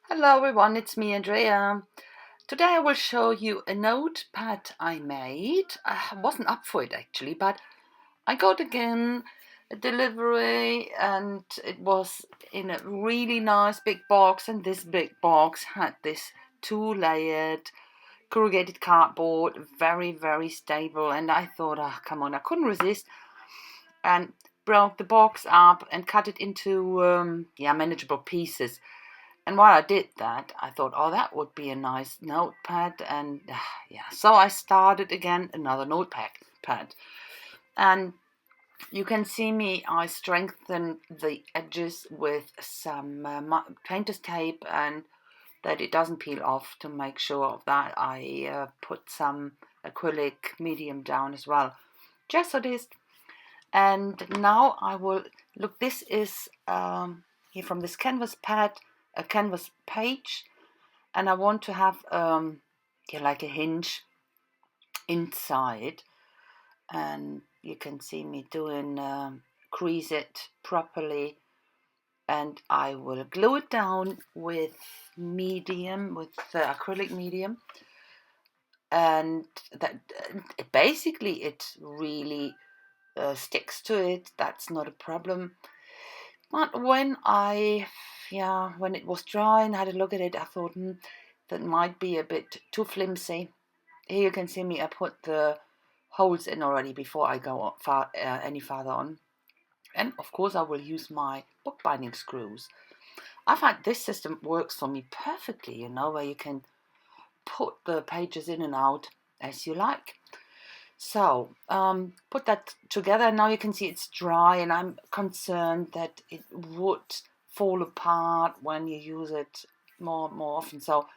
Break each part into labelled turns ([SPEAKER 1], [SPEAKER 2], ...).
[SPEAKER 1] Hello everyone, it's me Andrea. Today I will show you a notepad I made. I wasn't up for it actually, but I got again a delivery and it was in a really nice big box, and this big box had this two-layered corrugated cardboard, very stable, and I thought, oh come on, I couldn't resist and broke the box up and cut it into manageable pieces. And while I did that, I thought, oh, that would be a nice notepad. And so I started again another notepad. And you can see me, I strengthen the edges with some painter's tape, and that it doesn't peel off. To make sure of that, I put some acrylic medium down as well. Just so this. And now I will, look, this is here from this canvas pad, a canvas page, and I want to have like a hinge inside, and you can see me doing crease it properly, and I will glue it down with medium, with acrylic medium, and that basically it really sticks to it. That's not a problem. But when it was dry and I had a look at it, I thought, that might be a bit too flimsy. Here you can see me, I put the holes in already before I go any farther on. And of course I will use my bookbinding screws. I find this system works for me perfectly, where you can put the pages in and out as you like. So put that together. Now you can see it's dry, and I'm concerned that it would fall apart when you use it more often. So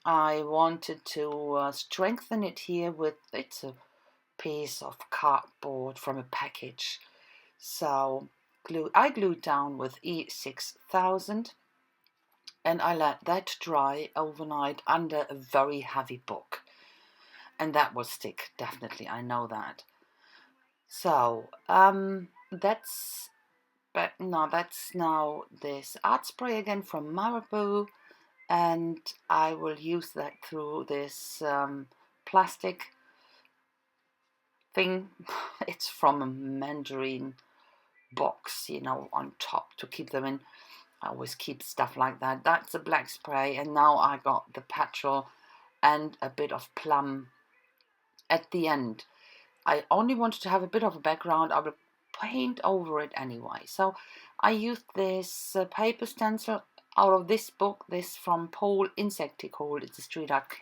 [SPEAKER 1] I wanted to strengthen it here with, it's a piece of cardboard from a package. So I glued down with E6000, and I let that dry overnight under a very heavy book. And that will stick, definitely, I know that. So that's now this art spray again from Marabou, and I will use that through this plastic thing. It's from a mandarin box, on top to keep them in. I always keep stuff like that. That's a black spray, and now I got the petrol and a bit of plum at the end. I only wanted to have a bit of a background. I will paint over it anyway. So I used this paper stencil out of this book, this from Paul Insecticole. It's a street art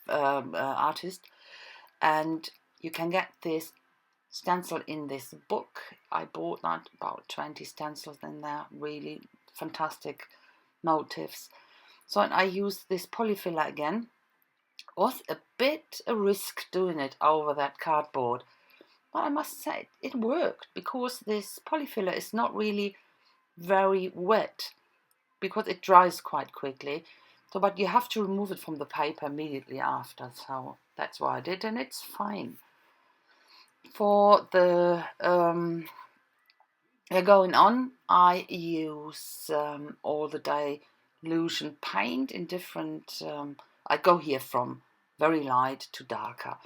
[SPEAKER 1] artist, and you can get this stencil in this book. I bought that, about 20 stencils in there, really fantastic motifs. So I used this polyfiller again. Was a bit a risk doing it over that cardboard, but I must say it worked, because this polyfiller is not really very wet, because it dries quite quickly. So, but you have to remove it from the paper immediately after, so that's what I did, and it's fine. For the going on, I use all the day illusion paint in different, I go here from very light to darker.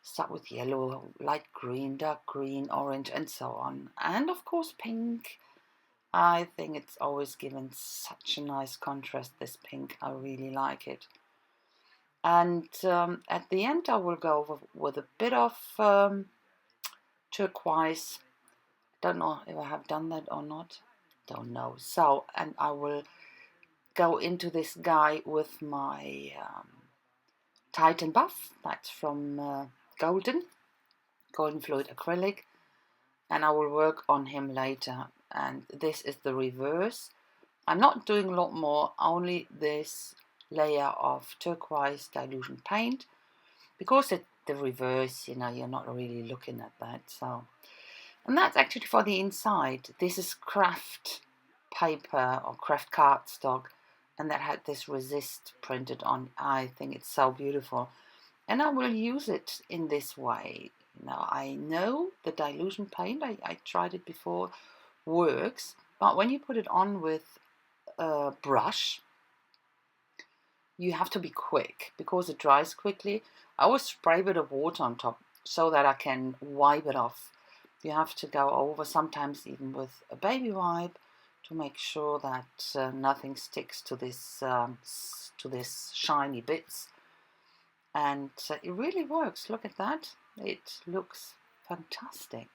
[SPEAKER 1] Start with yellow, light green, dark green, orange, and so on. And of course pink. I think it's always given such a nice contrast, this pink. I really like it. And at the end I will go over with a bit of turquoise. Don't know if I have done that or not. Don't know. So, and I will go into this guy with my Titan Buff. That's from Golden Fluid Acrylic. And I will work on him later. And this is the reverse. I'm not doing a lot more, only this layer of turquoise dilution paint. Because it's the reverse, you're not really looking at that. So, and that's actually for the inside. This is craft paper or craft cardstock, and that had this resist printed on. I think it's so beautiful, and I will use it in this way. Now I know the dilution paint, I tried it before, works, but when you put it on with a brush, you have to be quick because it dries quickly. I always spray a bit of water on top so that I can wipe it off. You have to go over, sometimes even with a baby wipe, to make sure that nothing sticks to this shiny bits. And it really works. Look at that. It looks fantastic.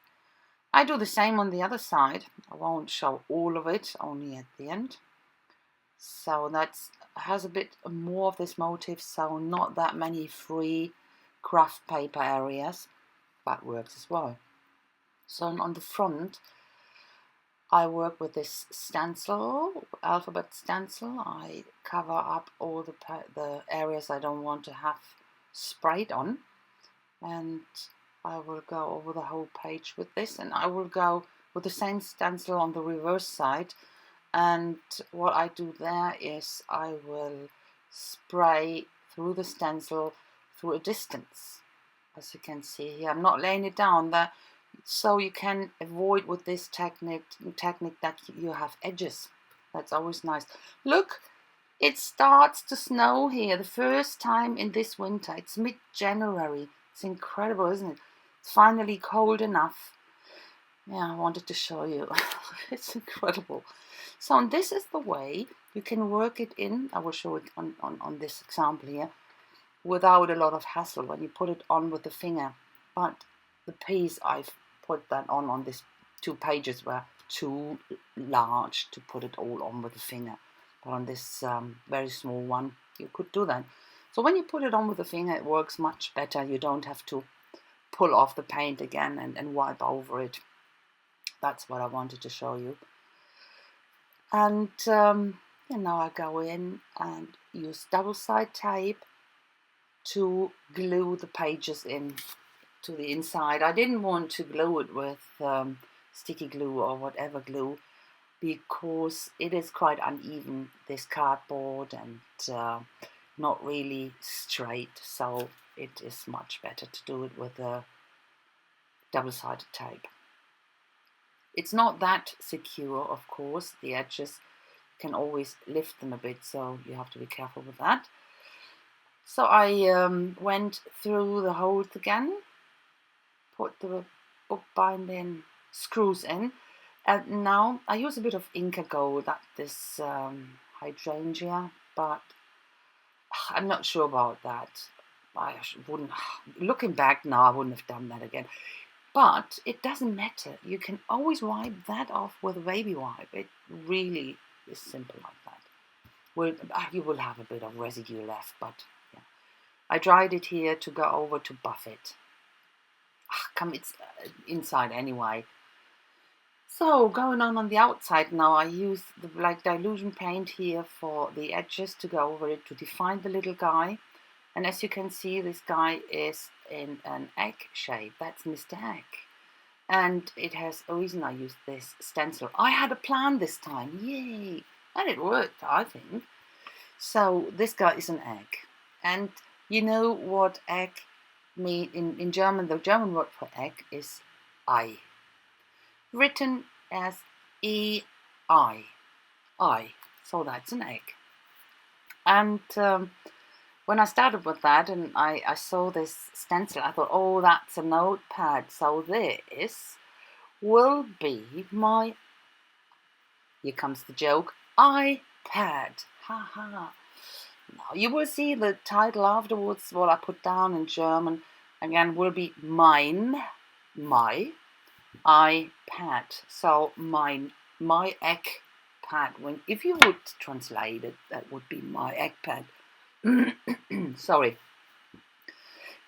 [SPEAKER 1] I do the same on the other side. I won't show all of it, only at the end. So that has a bit more of this motif, so not that many free craft paper areas, but works as well. So on the front, I work with this stencil, alphabet stencil. I cover up all the areas I don't want to have sprayed on, and I will go over the whole page with this, and I will go with the same stencil on the reverse side. And what I do there is I will spray through the stencil through a distance. As you can see here, I'm not laying it down there, so you can avoid with this technique that you have edges. That's always nice. Look, it starts to snow here, the first time in this winter. It's mid-January. It's incredible, isn't it? It's finally cold enough. Yeah, I wanted to show you. It's incredible. So, and this is the way you can work it in. I will show it on this example here, without a lot of hassle when you put it on with the finger. But the piece I've put that on these 2 pages were too large to put it all on with the finger. But on this very small one, you could do that. So when you put it on with the finger, it works much better. You don't have to pull off the paint again and wipe over it. That's what I wanted to show you. And now I go in and use double-side tape to glue the pages in to the inside. I didn't want to glue it with sticky glue or whatever glue, because it is quite uneven, this cardboard, and not really straight, so it is much better to do it with a double-sided tape. It's not that secure, of course. The edges can always lift them a bit, so you have to be careful with that. So I went through the holes again, put the bookbinding screws in, and now I use a bit of Inca Gold, that this hydrangea, but I'm not sure about that. I wouldn't, looking back now, I wouldn't have done that again. But it doesn't matter. You can always wipe that off with a baby wipe. It really is simple like that. Well, you will have a bit of residue left, but yeah. I dried it here to go over to buff it. It's inside anyway. So going on the outside now, I use the dilution paint here for the edges to go over it to define the little guy. And as you can see, this guy is in an egg shape. That's Mr. Egg. And it has a reason I used this stencil. I had a plan this time. Yay! And it worked, I think. So this guy is an egg. And you know what egg means in German? The German word for egg is Ei. Written as E-I. I. So that's an egg. And when I started with that and I saw this stencil, I thought, oh, that's a notepad. So this will be my, here comes the joke, iPad. Ha ha. Now you will see the title afterwards, what I put down in German, again, will be my iPad. So my egg pad. If you would translate it, that would be my egg pad. Sorry.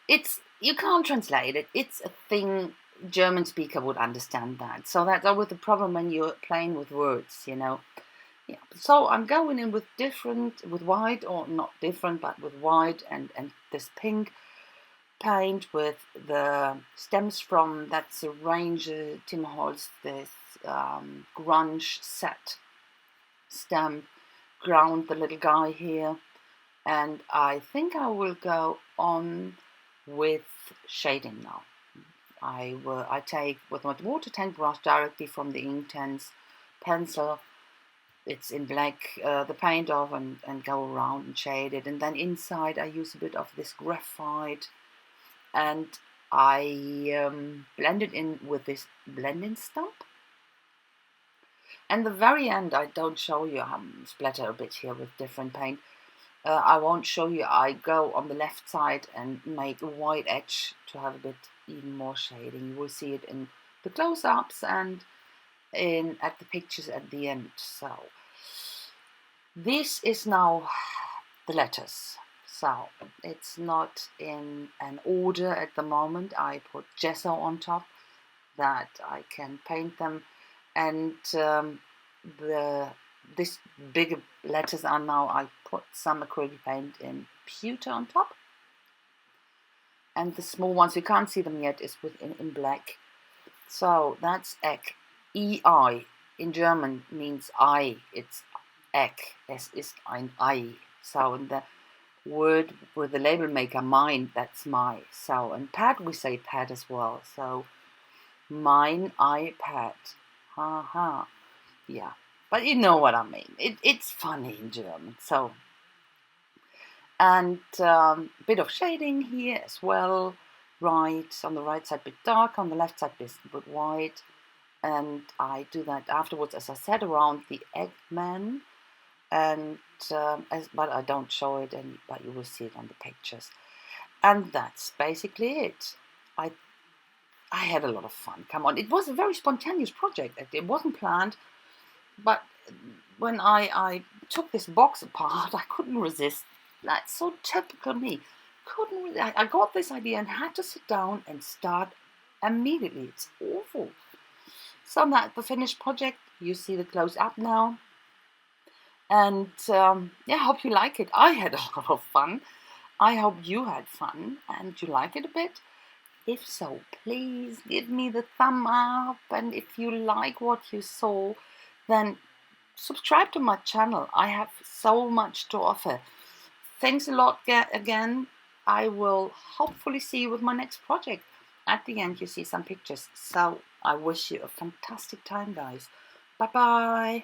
[SPEAKER 1] You can't translate it. It's a thing German speaker would understand that. So that's always the problem when you're playing with words, you know. Yeah. So I'm going in with white, or not different, but with white and this pink paint with the stems from, that's a range Tim Holtz, this grunge set stamp, ground the little guy here. And I think I will go on with shading now. I take with my water tank brush directly from the Inktense pencil it's in black, the paint off and go around and shade it. And then inside I use a bit of this graphite, and I blend it in with this blending stump. And the very end, I don't show you, splatter a bit here with different paint. I won't show you. I go on the left side and make a white edge to have a bit even more shading. You will see it in the close-ups and at the pictures at the end. So this is now the letters. So it's not in an order at the moment. I put gesso on top that I can paint them, and this bigger letters are now, I put some acrylic paint in pewter on top, and the small ones, you can't see them yet, is in black. So that's Eck. E-I in German means I. It's Eck. Es ist ein Ei. So in the word with the label maker, mine, that's my. So in pad we say pad as well. So mein iPad. Ha ha. Yeah. But you know what I mean. It's funny in German. So, and bit of shading here as well. Right, on the right side a bit dark, on the left side a bit white. And I do that afterwards, as I said, around the Eggman. And but I don't show it, but you will see it on the pictures. And that's basically it. I had a lot of fun. Come on, it was a very spontaneous project. It wasn't planned. But when I took this box apart, I couldn't resist. That's so typical me. I got this idea and had to sit down and start immediately. It's awful. So that's the finished project. You see the close up now. And yeah, I hope you like it. I had a lot of fun. I hope you had fun and you like it a bit. If so, please give me the thumb up. And if you like what you saw, then subscribe to my channel. I have so much to offer. Thanks a lot again. I will hopefully see you with my next project. At the end, you see some pictures. So I wish you a fantastic time, guys. Bye-bye.